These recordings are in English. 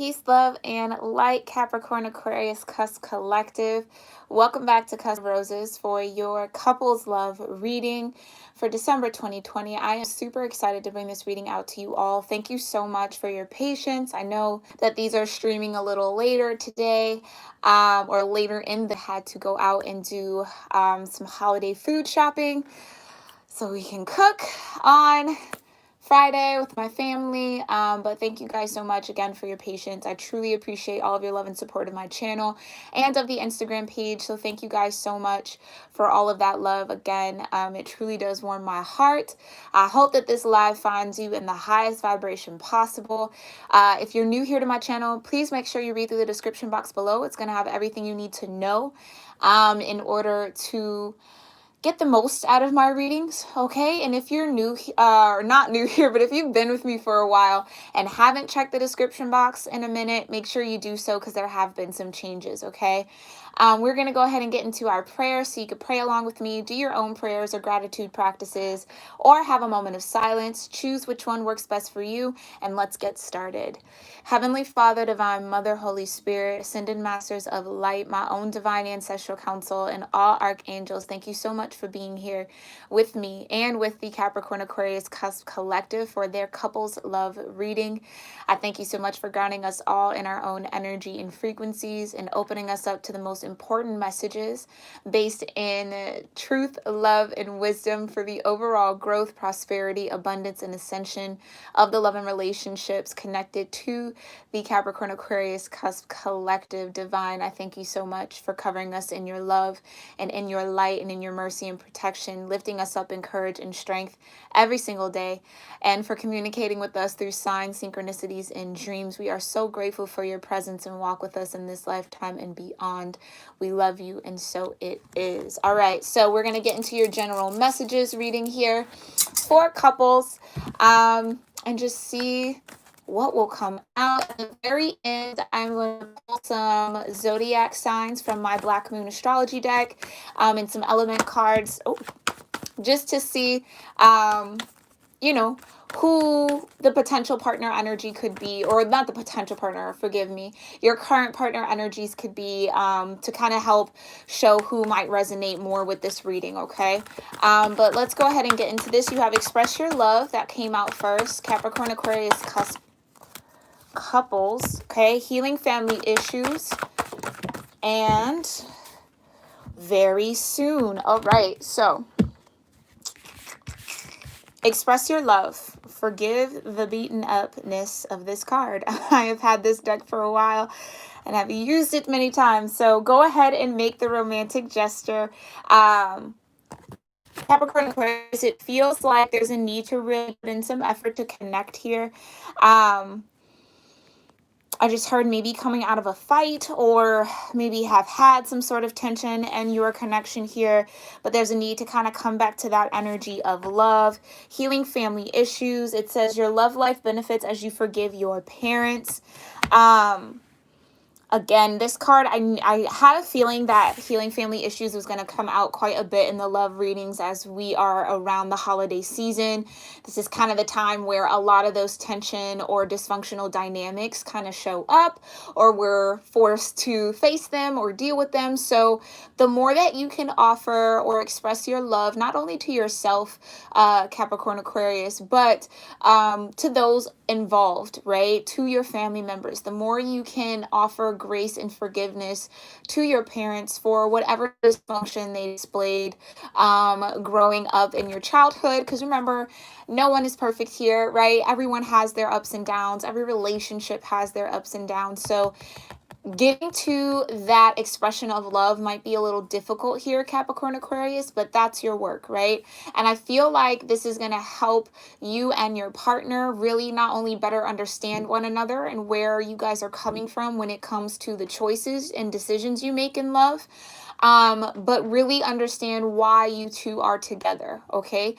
Peace, love, and light, Capricorn-Aquarius Cusp Collective. Welcome back to Cusp Roses for your couples love reading for December 2020. I am super excited to bring this reading out to you all. Thank you so much for your patience. I know that these are streaming a little later today, or later in the had to go out and do some holiday food shopping so we can cook on Friday with my family. But thank you guys so much again for your patience. I truly appreciate all of your love and support of my channel and of the Instagram page. So thank you guys so much for all of that love. Again, it truly does warm my heart. I hope that this live finds you in the highest vibration possible. If you're new here to my channel, please make sure you read through the description box below. It's going to have everything you need to know in order to get the most out of my readings, okay? And if you're new, or not new here, but if you've been with me for a while and haven't checked the description box in a minute, make sure you do so because there have been some changes, okay? We're going to go ahead and get into our prayer so you could pray along with me, do your own prayers or gratitude practices, or have a moment of silence. Choose which one works best for you, and let's get started. Heavenly Father, Divine Mother, Holy Spirit, Ascended Masters of Light, my own Divine Ancestral Council, and all Archangels, thank you so much for being here with me and with the Capricorn-Aquarius Cusp Collective for their Couples Love reading. I thank you so much for grounding us all in our own energy and frequencies and opening us up to the most important messages based in truth, love, and wisdom for the overall growth, prosperity, abundance, and ascension of the love and relationships connected to the Capricorn-Aquarius Cusp Collective. Divine, I thank you so much for covering us in your love and in your light and in your mercy and protection, lifting us up in courage and strength every single day, and for communicating with us through signs, synchronicities, and dreams. We are so grateful for your presence and walk with us in this lifetime and beyond. We love you, and so it is. All right, so we're going to get into your general messages reading here for couples, and just see what will come out. At the very end, I'm going to pull some zodiac signs from my Black Moon astrology deck, and some element cards, just to see, you know, who the potential partner energy could be, or not the potential partner, forgive me, your current partner energies could be, to kind of help show who might resonate more with this reading, okay? But let's go ahead and get into this. You have Express Your Love, that came out first. Capricorn Aquarius Cusp Couples, okay? Healing Family Issues, and Very Soon. All right, so Express Your Love. Forgive the beaten upness of this card. I have had this deck for a while and have used it many times. So go ahead and make the romantic gesture. Capricorn Aquarius, it feels like there's a need to really put in some effort to connect here. I just heard maybe coming out of a fight, or maybe have had some sort of tension in your connection here, but there's a need to kind of come back to that energy of love, healing family issues. It says your love life benefits as you forgive your parents. Again, this card, I had a feeling that healing family issues was going to come out quite a bit in the love readings as we are around the holiday season. This is kind of the time where a lot of those tension or dysfunctional dynamics kind of show up, or we're forced to face them or deal with them. So the more that you can offer or express your love, not only to yourself, Capricorn Aquarius, but to those involved, right? To your family members, the more you can offer grace and forgiveness to your parents for whatever dysfunction they displayed growing up in your childhood. Because remember, no one is perfect here, right? Everyone has their ups and downs. Every relationship has their ups and downs. So getting to that expression of love might be a little difficult here, Capricorn Aquarius, but that's your work, right? And I feel like this is going to help you and your partner really not only better understand one another and where you guys are coming from when it comes to the choices and decisions you make in love, but really understand why you two are together. Okay.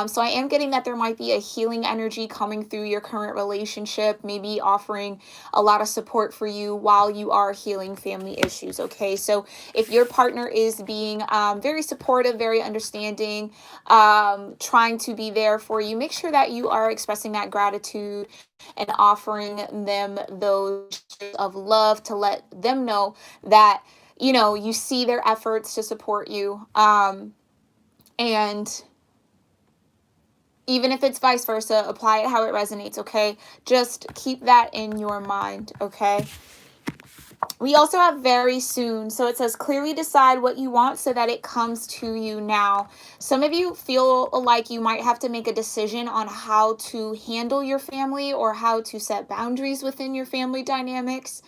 So I am getting that there might be a healing energy coming through your current relationship, maybe offering a lot of support for you while you are healing family issues. Okay. So if your partner is being very supportive, very understanding, trying to be there for you, make sure that you are expressing that gratitude and offering them those of love to let them know that you see their efforts to support you, and even if it's vice versa, apply it how it resonates. Okay, just keep that in your mind. Okay, we also have very soon. So it says clearly decide what you want so that it comes to you now. Some of you feel like you might have to make a decision on how to handle your family or how to set boundaries within your family dynamics.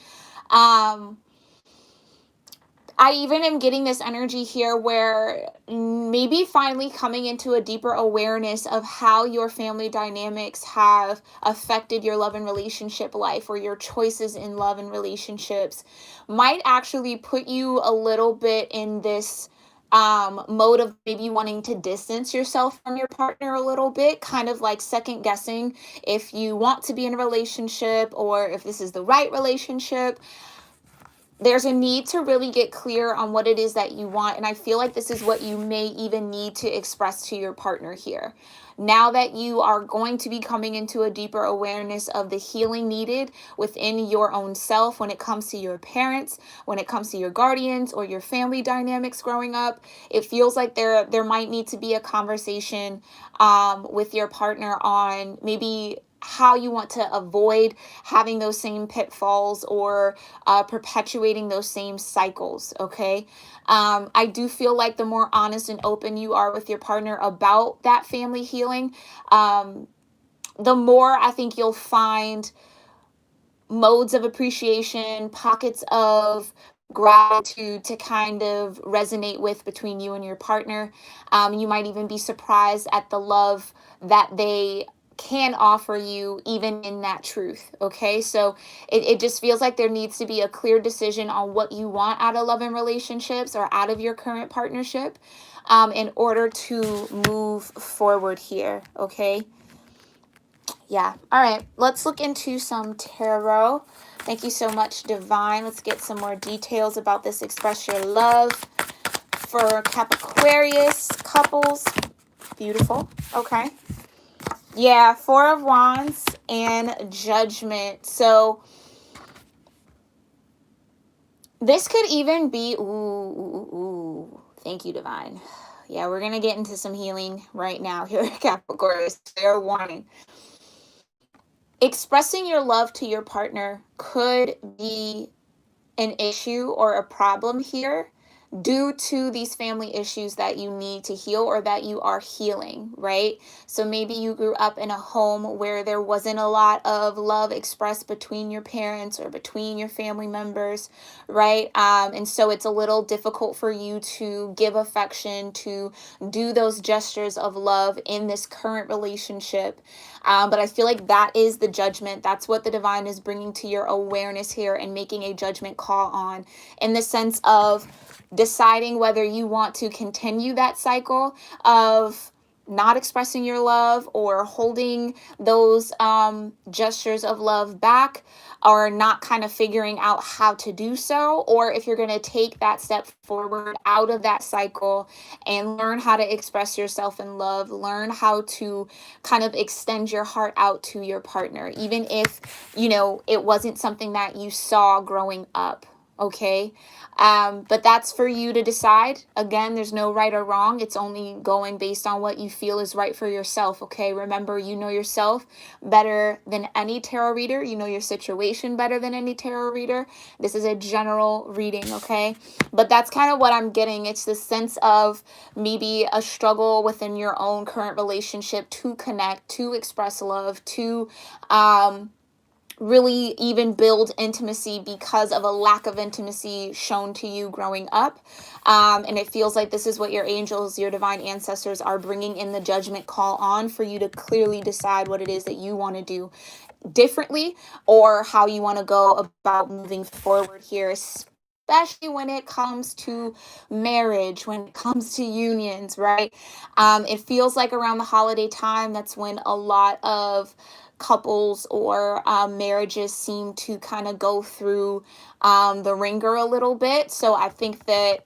I even am getting this energy here where maybe finally coming into a deeper awareness of how your family dynamics have affected your love and relationship life, or your choices in love and relationships might actually put you a little bit in this mode of maybe wanting to distance yourself from your partner a little bit, kind of like second guessing if you want to be in a relationship or if this is the right relationship. There's a need to really get clear on what it is that you want. And I feel like this is what you may even need to express to your partner here. Now that you are going to be coming into a deeper awareness of the healing needed within your own self when it comes to your parents, when it comes to your guardians or your family dynamics growing up, it feels like there might need to be a conversation with your partner on maybe how you want to avoid having those same pitfalls or perpetuating those same cycles. Okay. I do feel like the more honest and open you are with your partner about that family healing, the more I think you'll find modes of appreciation, pockets of gratitude to kind of resonate with between you and your partner. You might even be surprised at the love that they can offer you even in that truth. Okay, so it just feels like there needs to be a clear decision on what you want out of love and relationships or out of your current partnership, in order to move forward here. Okay. Yeah. All right. Let's look into some tarot. Thank you so much, Divine. Let's get some more details about this Express Your Love for Capricorn-aquarius couples. Beautiful. Okay. Yeah. Four of Wands and Judgment. So this could even be... Ooh. Thank you, Divine. Yeah, we're going to get into some healing right now here at Capricorn. Fair warning. Expressing your love to your partner could be an issue or a problem here due to these family issues that you need to heal or that you are healing, right? So maybe you grew up in a home where there wasn't a lot of love expressed between your parents or between your family members, right? And so it's a little difficult for you to give affection, to do those gestures of love in this current relationship. But I feel like that is the judgment. That's what the divine is bringing to your awareness here and making a judgment call on, in the sense of deciding whether you want to continue that cycle of not expressing your love or holding those gestures of love back, or not kind of figuring out how to do so, or if you're going to take that step forward out of that cycle and learn how to express yourself in love, learn how to kind of extend your heart out to your partner, even if, it wasn't something that you saw growing up. Okay. But that's for you to decide. Again, there's no right or wrong. It's only going based on what you feel is right for yourself. Okay. Remember, you know yourself better than any tarot reader. You know your situation better than any tarot reader. This is a general reading. Okay. But that's kind of what I'm getting. It's this sense of maybe a struggle within your own current relationship to connect, to express love, to, really even build intimacy because of a lack of intimacy shown to you growing up. And it feels like this is what your angels, your divine ancestors are bringing in the judgment call on, for you to clearly decide what it is that you want to do differently, or how you want to go about moving forward here, especially when it comes to marriage, when it comes to unions, right? It feels like around the holiday time, that's when a lot of couples or marriages seem to kind of go through the ringer a little bit. So I think that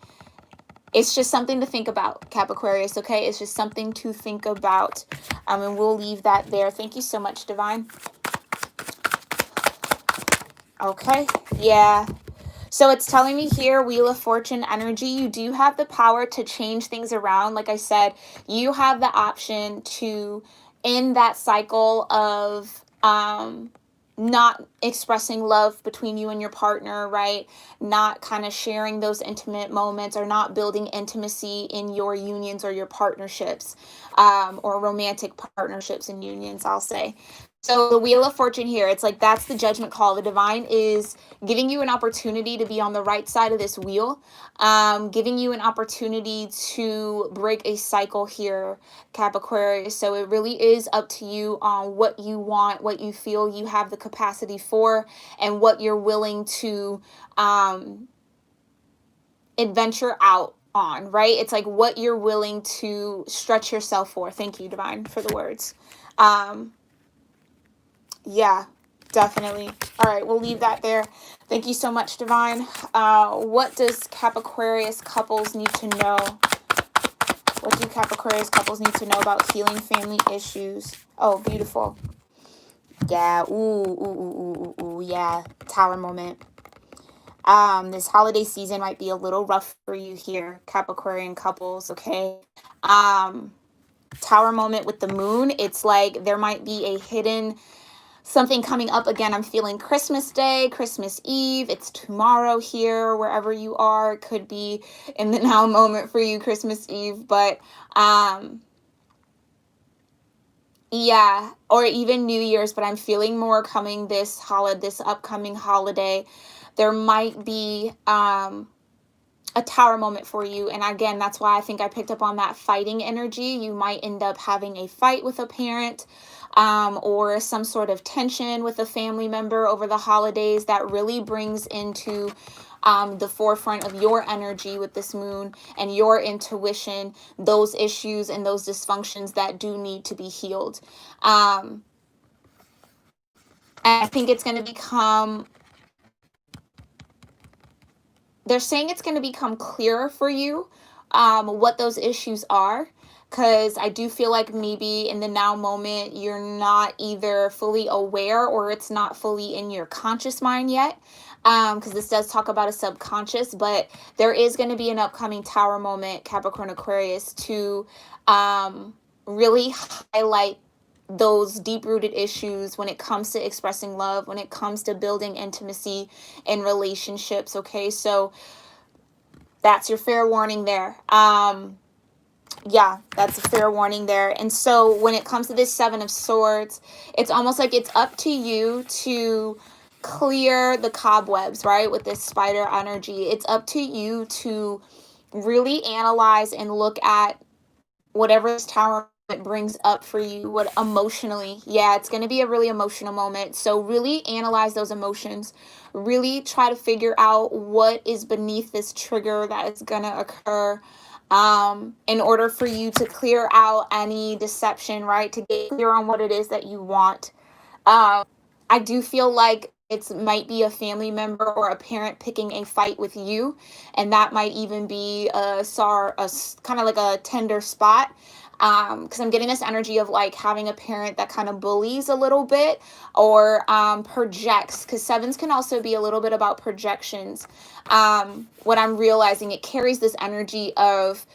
it's just something to think about, Capricornus, okay? It's just something to think about. And we'll leave that there. Thank you so much, Divine. Okay, yeah. So it's telling me here, Wheel of Fortune energy, you do have the power to change things around. Like I said, you have the option to end that cycle of not expressing love between you and your partner, right? Not kind of sharing those intimate moments, or not building intimacy in your unions or your partnerships, or romantic partnerships and unions, I'll say. So the Wheel of Fortune here, it's like that's the judgment call. The divine is giving you an opportunity to be on the right side of this wheel, giving you an opportunity to break a cycle here, Capricorn. So it really is up to you on what you want, what you feel you have the capacity for, and what you're willing to adventure out on, right? It's like what you're willing to stretch yourself for. Thank you, divine, for the words. Yeah, definitely. All right, we'll leave that there. Thank you so much, Divine. What does Capricornus couples need to know? What do Capricornus couples need to know about healing family issues? Oh, beautiful. Yeah, yeah, tower moment. This holiday season might be a little rough for you here, Capricorn couples, okay? Tower moment with the moon. It's like there might be a hidden something coming up. Again, I'm feeling Christmas Day, Christmas Eve. It's tomorrow here, wherever you are. It could be in the now moment for you, Christmas Eve. But yeah, or even New Year's. But I'm feeling more coming this upcoming holiday. There might be a tower moment for you. And again, that's why I think I picked up on that fighting energy. You might end up having a fight with a parent, or some sort of tension with a family member over the holidays that really brings into the forefront of your energy with this moon and your intuition, those issues and those dysfunctions that do need to be healed. And I think it's going to become, they're saying it's going to become clearer for you what those issues are, because I do feel like maybe in the now moment you're not either fully aware or it's not fully in your conscious mind yet, because this does talk about a subconscious. But there is going to be an upcoming tower moment, Capricorn Aquarius, to really highlight those deep-rooted issues when it comes to expressing love, when it comes to building intimacy in relationships. Okay, so that's your fair warning there. Yeah, that's a fair warning there. And so when it comes to this Seven of Swords, it's almost like it's up to you to clear the cobwebs, right? With this spider energy, it's up to you to really analyze and look at whatever this tower it brings up for you, what emotionally. Yeah, it's going to be a really emotional moment. So really analyze those emotions. Really try to figure out what is beneath this trigger that is going to occur, in order for you to clear out any deception, right? To get clear on what it is that you want. I do feel like it might be a family member or a parent picking a fight with you, and that might even be a kind of like a tender spot. Because I'm getting this energy of like having a parent that kind of bullies a little bit, or projects, because sevens can also be a little bit about projections. What I'm realizing, it carries this energy of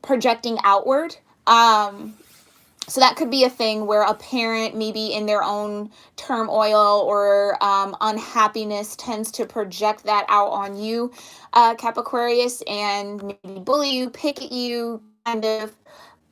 projecting outward. So that could be a thing where a parent, maybe in their own turmoil or unhappiness, tends to project that out on you, Capricornus, and maybe bully you, pick at you, kind of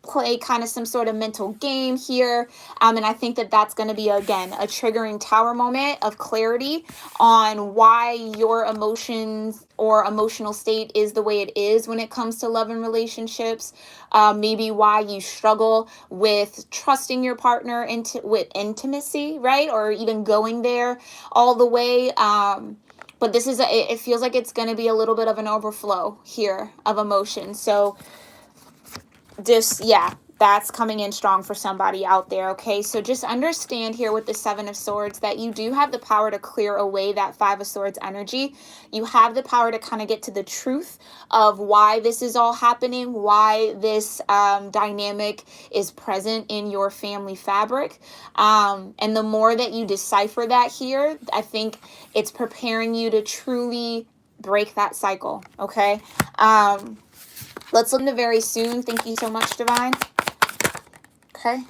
play kind of some sort of mental game here. And I think that that's going to be, again, a triggering tower moment of clarity on why your emotions or emotional state is the way it is when it comes to love and relationships. Maybe why you struggle with trusting your partner with intimacy, right? Or even going there all the way. but this is it feels like it's going to be a little bit of an overflow here of emotion. So just, yeah, that's coming in strong for somebody out there. Okay, so just understand here with the Seven of Swords that you do have the power to clear away that Five of Swords energy. You have the power to kind of get to the truth of why this is all happening, why this dynamic is present in your family fabric. And the more that you decipher that here, I think it's preparing you to truly break that cycle. Okay. Let's look into very soon. Thank you so much, Divine. Okay.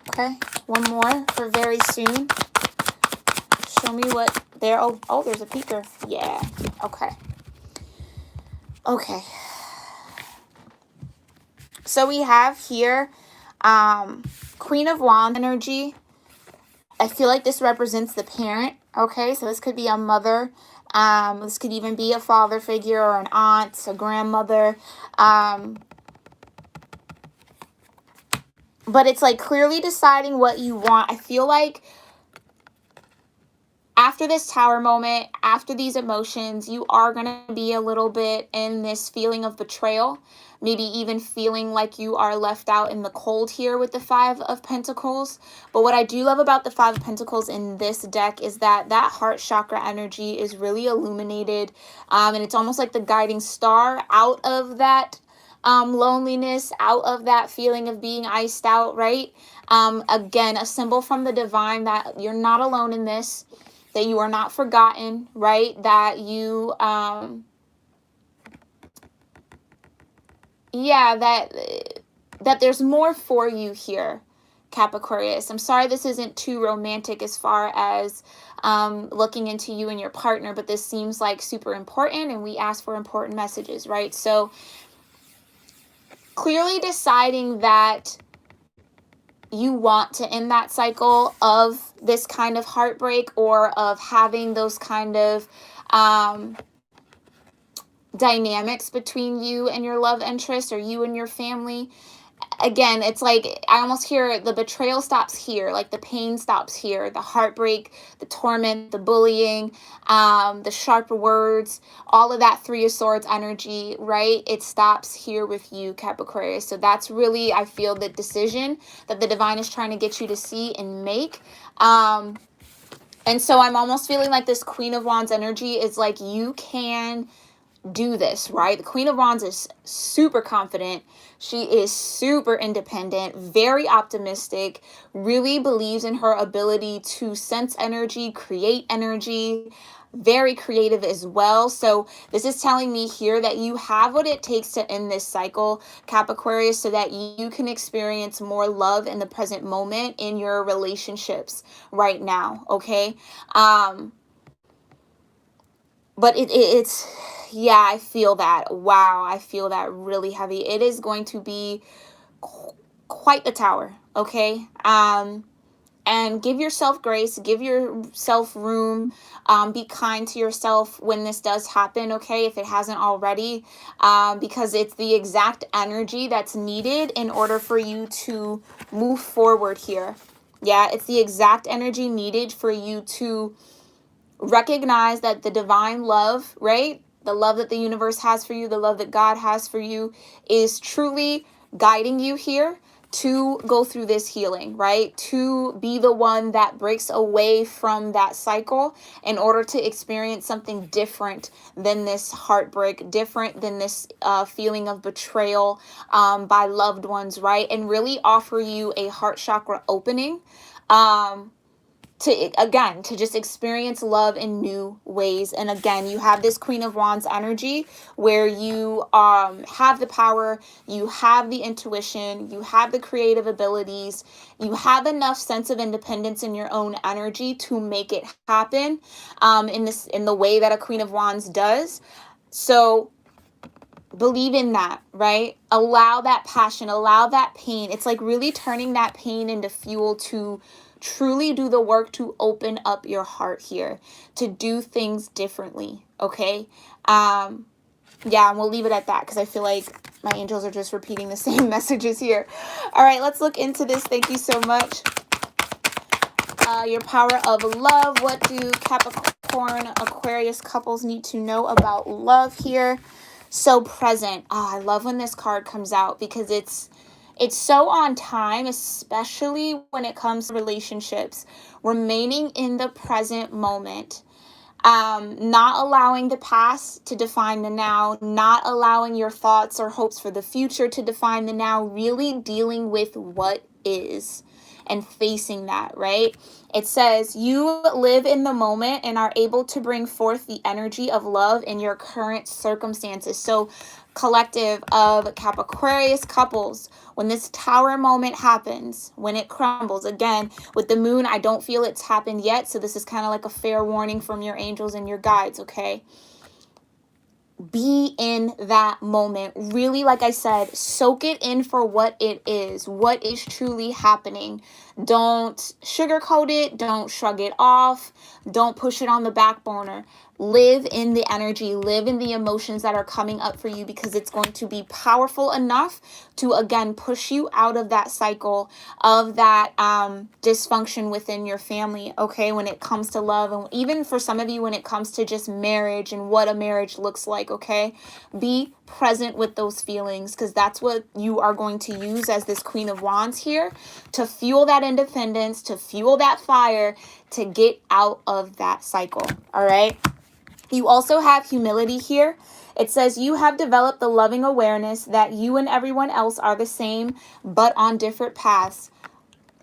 Okay. One more for very soon. Show me what there. Oh, there's a peeker. Yeah. Okay. Okay. So we have here Queen of Wands energy. I feel like this represents the parent. Okay. So this could be a mother. This could even be a father figure or an aunt, a grandmother. But it's like clearly deciding what you want. I feel like after this Tower moment, after these emotions, you are going to be a little bit in this feeling of betrayal. Maybe even feeling like you are left out in the cold here with the Five of Pentacles. But what I do love about the Five of Pentacles in this deck is that heart chakra energy is really illuminated. And it's almost like the guiding star out of that loneliness, out of that feeling of being iced out, right? Again, a symbol from the divine that you're not alone in this, that you are not forgotten, right? That you, yeah, that there's more for you here, Capricorn-aquarius. I'm sorry this isn't too romantic as far as looking into you and your partner, but this seems like super important, and we ask for important messages, right? So clearly deciding that you want to end that cycle of this kind of heartbreak or of having those kind of dynamics between you and your love interest or you and your family. Again, it's like I almost hear the betrayal stops here, like the pain stops here, the heartbreak, the torment, the bullying, the sharp words, all of that Three of Swords energy, right? It stops here with you, Capricorn. So that's really, I feel, the decision that the divine is trying to get you to see and make. And so I'm almost feeling like this Queen of Wands energy is like you can do this, right? The Queen of Wands is super confident. She is super independent, very optimistic, really believes in her ability to sense energy, create energy, very creative as well. So this is telling me here that you have what it takes to end this cycle, Capricorn, so that you can experience more love in the present moment in your relationships right now, okay? But it's, yeah, I feel that. Wow, I feel that really heavy. It is going to be quite the tower, okay? And give yourself grace, give yourself room, be kind to yourself when this does happen, okay, if it hasn't already, because it's the exact energy that's needed in order for you to move forward here. Yeah, it's the exact energy needed for you to recognize that the divine love, right? The love that the universe has for you, the love that God has for you is truly guiding you here to go through this healing, right? To be the one that breaks away from that cycle in order to experience something different than this heartbreak, different than this feeling of betrayal by loved ones, right? And really offer you a heart chakra opening to just experience love in new ways. And again, you have this Queen of Wands energy where you have the power, you have the intuition, you have the creative abilities, you have enough sense of independence in your own energy to make it happen in the way that a Queen of Wands does. So believe in that, right? Allow that passion, allow that pain. It's like really turning that pain into fuel to truly do the work to open up your heart here, to do things differently, okay? Yeah, and we'll leave it at that because I feel like my angels are just repeating the same messages here. All right, let's look into this. Thank you so much. Your power of love. What do Capricorn Aquarius couples need to know about love here? So present. I love when this card comes out because it's so on time, especially when it comes to relationships. Remaining in the present moment. Not allowing the past to define the now, not allowing your thoughts or hopes for the future to define the now, really dealing with what is and facing that, right? It says you live in the moment and are able to bring forth the energy of love in your current circumstances. So collective of Capricorn-Aquarius couples, when this tower moment happens, when it crumbles, again, with the moon, I don't feel it's happened yet. So this is kind of like a fair warning from your angels and your guides, okay? Be in that moment. Really, like I said, soak it in for what it is truly happening. Don't sugarcoat it. Don't shrug it off. Don't push it on the back burner. Live in the energy, live in the emotions that are coming up for you, because it's going to be powerful enough to, again, push you out of that cycle of that dysfunction within your family, okay, when it comes to love. And even for some of you, when it comes to just marriage and what a marriage looks like, okay, be present with those feelings, because that's what you are going to use as this Queen of Wands here to fuel that independence, to fuel that fire, to get out of that cycle, all right? You also have humility here. It says you have developed the loving awareness that you and everyone else are the same, but on different paths.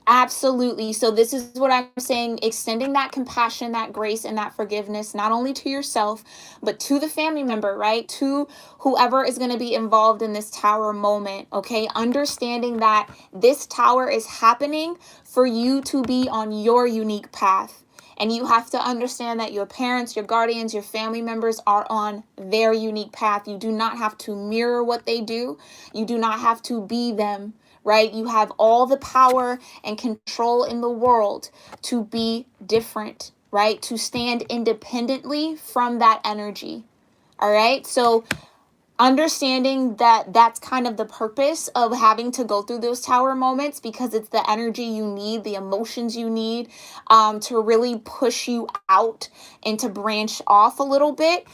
Absolutely. So this is what I'm saying, extending that compassion, that grace, and that forgiveness, not only to yourself, but to the family member, right? To whoever is going to be involved in this tower moment, okay? Understanding that this tower is happening for you to be on your unique path. And you have to understand that your parents, your guardians, your family members are on their unique path. You do not have to mirror what they do. You do not have to be them, right? You have all the power and control in the world to be different, right? To stand independently from that energy, all right? So understanding that that's kind of the purpose of having to go through those tower moments, because it's the energy you need, the emotions you need to really push you out and to branch off a little bit.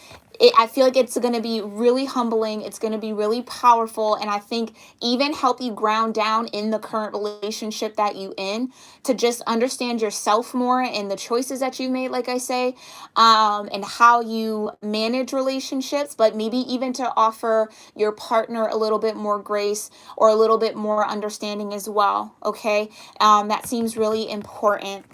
I feel like it's going to be really humbling. It's going to be really powerful. And I think even help you ground down in the current relationship that you in, to just understand yourself more and the choices that you made, like I say, and how you manage relationships, but maybe even to offer your partner a little bit more grace or a little bit more understanding as well. Okay. That seems really important.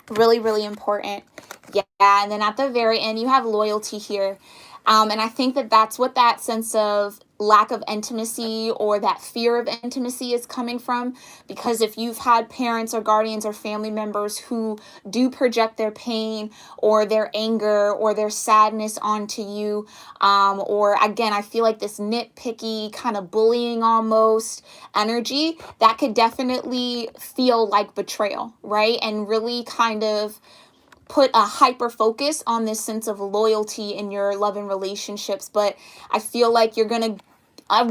Really, really important. Yeah. And then at the very end, you have loyalty here. And I think that that's what that sense of lack of intimacy or that fear of intimacy is coming from. Because if you've had parents or guardians or family members who do project their pain or their anger or their sadness onto you, or again, I feel like this nitpicky kind of bullying almost energy, that could definitely feel like betrayal, right? And really kind of put a hyper focus on this sense of loyalty in your love and relationships. But I feel like you're going to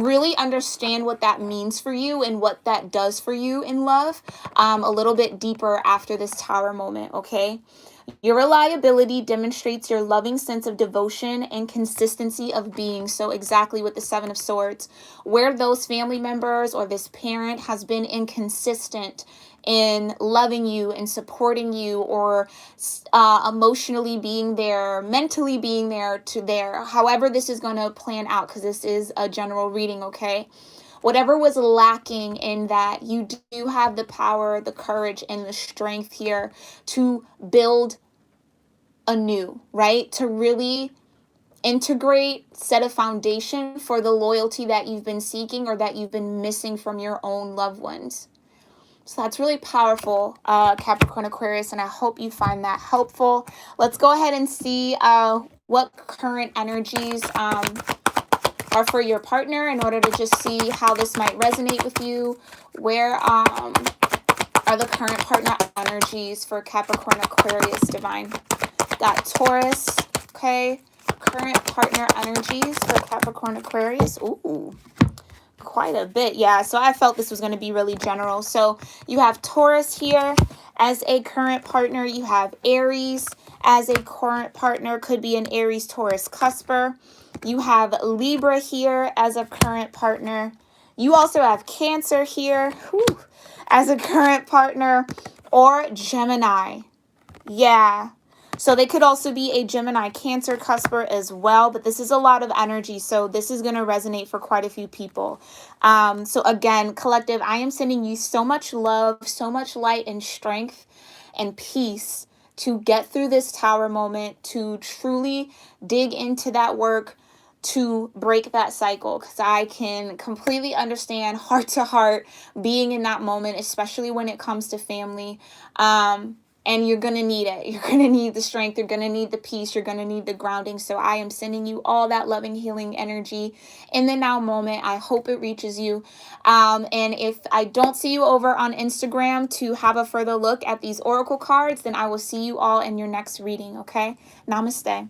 really understand what that means for you and what that does for you in love a little bit deeper after this tower moment, okay? Your reliability demonstrates your loving sense of devotion and consistency of being. So exactly with the Seven of Swords, where those family members or this parent has been inconsistent in loving you and supporting you, or emotionally being there, mentally being there, to there, however this is going to plan out, because this is a general reading, okay? Whatever was lacking in that, you do have the power, the courage, and the strength here to build anew, right? To really integrate, set a foundation for the loyalty that you've been seeking or that you've been missing from your own loved ones. So that's really powerful, Capricorn Aquarius, and I hope you find that helpful. Let's go ahead and see what current energies are for your partner, in order to just see how this might resonate with you. Where are the current partner energies for Capricorn Aquarius divine? Got Taurus, okay. Current partner energies for Capricorn Aquarius. Ooh, quite a bit. Yeah, so I felt this was going to be really general. So you have Taurus here as a current partner. You have Aries as a current partner. Could be an Aries, Taurus, cusper. You have Libra here as a current partner. You also have Cancer here, as a current partner, or Gemini. Yeah. So they could also be a Gemini Cancer cusper as well, but this is a lot of energy, so this is going to resonate for quite a few people. So again, collective, I am sending you so much love, so much light and strength and peace to get through this Tower moment, to truly dig into that work, to break that cycle, because I can completely understand heart to heart being in that moment, especially when it comes to family. And you're going to need it. You're going to need the strength. You're going to need the peace. You're going to need the grounding. So I am sending you all that loving, healing energy in the now moment. I hope it reaches you. And if I don't see you over on Instagram to have a further look at these oracle cards, then I will see you all in your next reading. Okay? Namaste.